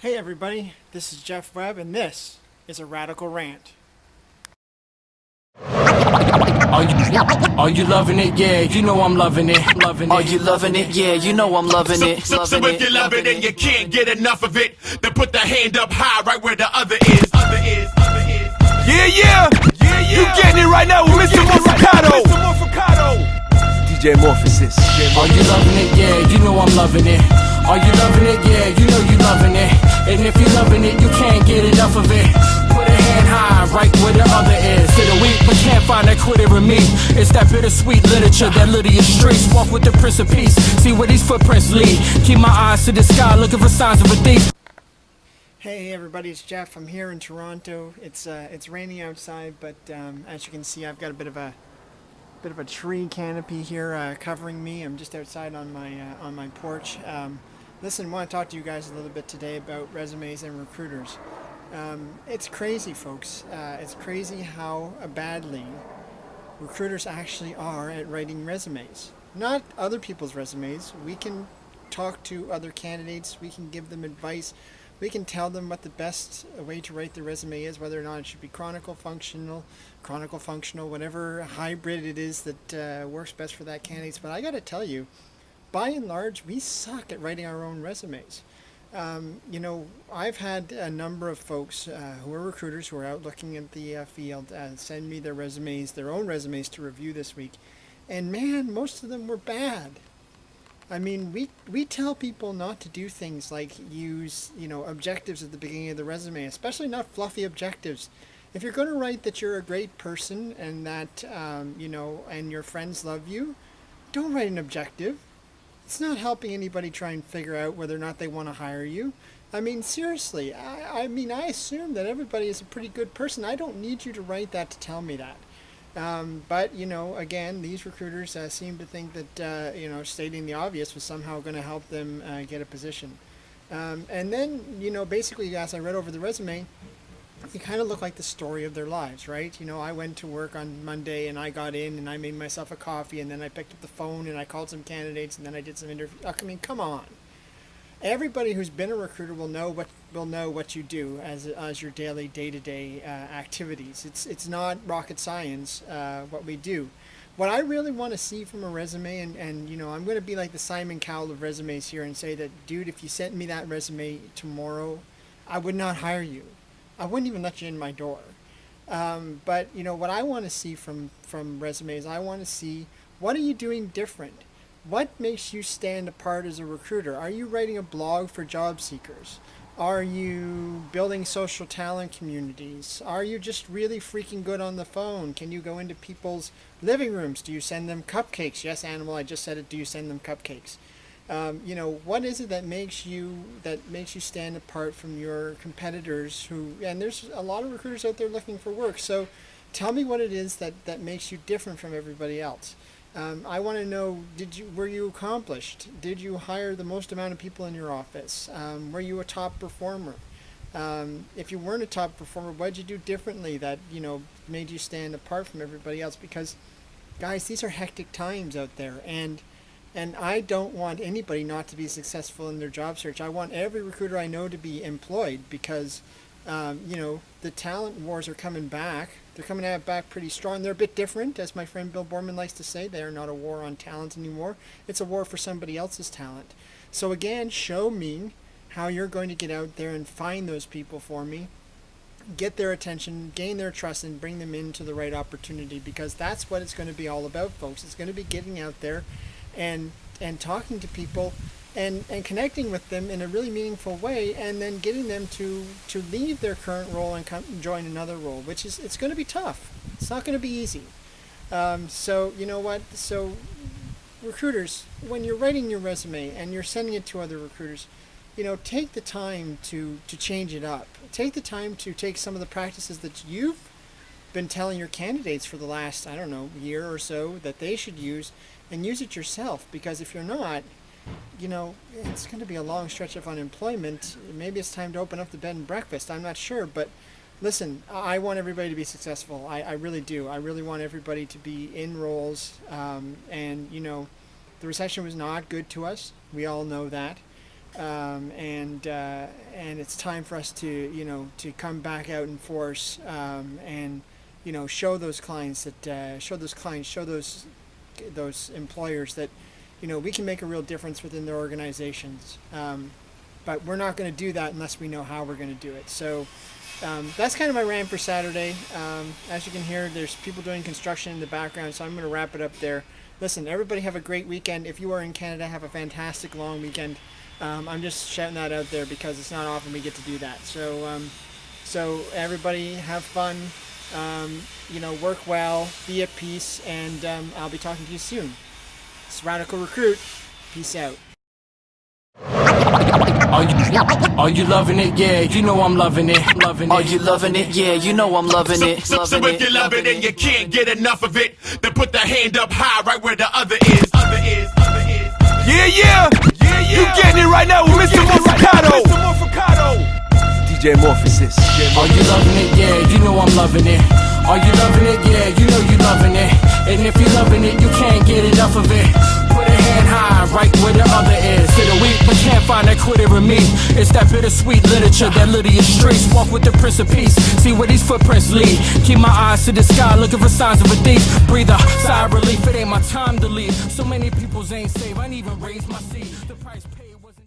Hey everybody, this is Geoff Webb, and this is a Radical Rant. Are you loving it? Yeah, you know I'm loving it. Are you loving it? Yeah, you know I'm loving it. So if you love it and you can't get enough of it, then put the hand up high right where the other is. Yeah. You getting it right now with Mr. Morficato. DJ Morphosis. Are you loving it? Yeah, you know I'm loving it. Are you loving it? Yeah, you know you loving it. And if you're loving it, you can't get enough of it. Put a hand high right where the other is. To the weak, but can't find that quitter in me. It's that bittersweet literature that Lydia's streets. Walk with the Prince of Peace, see where these footprints lead. Keep my eyes to the sky, looking for signs of a thief. Hey everybody, it's Geoff. I'm here in Toronto. It's raining outside, but as you can see, I've got a bit of a tree canopy here covering me. I'm just outside on my porch. Listen, I want to talk to you guys a little bit today about resumes and recruiters. It's crazy, folks. It's crazy how badly recruiters actually are at writing resumes. Not other people's resumes. We can talk to other candidates. We can give them advice. We can tell them what the best way to write the resume is, whether or not it should be chronicle functional, whatever hybrid it is that works best for that candidate. But I got to tell you, by and large, we suck at writing our own resumes. I've had a number of folks who are recruiters who are out looking at the field send me their own resumes to review this week. And man, most of them were bad. I mean, we tell people not to do things like use, objectives at the beginning of the resume, especially not fluffy objectives. If you're going to write that you're a great person and that, and your friends love you, don't write an objective. It's not helping anybody try and figure out whether or not they want to hire you. I mean, seriously, I assume that everybody is a pretty good person. I don't need you to write that to tell me that. But again, these recruiters seem to think that stating the obvious was somehow going to help them get a position. And then basically, as I read over the resume, you kind of look like the story of their lives, right? I went to work on Monday and I got in and I made myself a coffee and then I picked up the phone and I called some candidates and then I did some interviews. I mean, come on. Everybody who's been a recruiter will know what you do as your daily day-to-day activities. It's not rocket science what we do. What I really want to see from a resume, and I'm going to be like the Simon Cowell of resumes here and say that, dude, if you sent me that resume tomorrow, I would not hire you. I wouldn't even let you in my door. But what I want to see from resumes, I want to see, what are you doing different? What makes you stand apart as a recruiter? Are you writing a blog for job seekers? Are you building social talent communities? Are you just really freaking good on the phone? Can you go into people's living rooms? Do you send them cupcakes? Yes, Animal, I just said it. Do you send them cupcakes? What is it that makes you stand apart from your competitors and there's a lot of recruiters out there looking for work. So tell me what it is that makes you different from everybody else. I want to know, were you accomplished? Did you hire the most amount of people in your office? Were you a top performer? If you weren't a top performer, what did you do differently that, made you stand apart from everybody else? Because, guys, these are hectic times out there, and I don't want anybody not to be successful in their job search. I want every recruiter I know to be employed because, the talent wars are coming back. They're coming back pretty strong. They're a bit different, as my friend Bill Borman likes to say. They are not a war on talent anymore. It's a war for somebody else's talent. So again, show me how you're going to get out there and find those people for me, get their attention, gain their trust, and bring them into the right opportunity, because that's what it's going to be all about, folks. It's going to be getting out there and talking to people and connecting with them in a really meaningful way, and then getting them to leave their current role and join another role, which is, it's going to be tough. It's not going to be easy. So you know what? So recruiters, when you're writing your resume and you're sending it to other recruiters, take the time to change it up. Take the time to take some of the practices that you've been telling your candidates for the last, year or so that they should use, and use it yourself. Because if you're not, it's going to be a long stretch of unemployment. Maybe it's time to open up the bed and breakfast. I'm not sure, but listen, I want everybody to be successful. I really do. I really want everybody to be in roles. And the recession was not good to us. We all know that. And it's time for us to to come back out in force, and show those clients that show those employers that we can make a real difference within their organizations. But we're not going to do that unless we know how we're going to do it. So that's kind of my rant for Saturday. As you can hear, there's people doing construction in the background, so I'm going to wrap it up there. Listen, everybody have a great weekend. If you are in Canada, have a fantastic long weekend. I'm just shouting that out there because it's not often we get to do that. So everybody have fun, work well, be at peace, and I'll be talking to you soon. It's Radical Recruit. Peace out. Are you loving it? Yeah, you know I'm loving it. Are you loving it? Yeah, you know I'm loving it. So if you love it and you can't get enough of it, then put the hand up high right where the other is. Yeah. You getting it right now with Mr. Morficato. DJ Morphosis. Are you loving it? Yeah, you know I'm loving it. Are you loving it? Yeah, you know you loving it. And if you're loving it, you can't get enough of it. Put a hand high, right where the other is. To the weak, but can't find that quitter in me. It's that bittersweet literature, that Lydia streets. Walk with the Prince of Peace, see where these footprints lead. Keep my eyes to the sky, looking for signs of a thief. Breathe a sigh of relief, it ain't my time to leave. So many people's ain't safe, I ain't even raised my seat. The price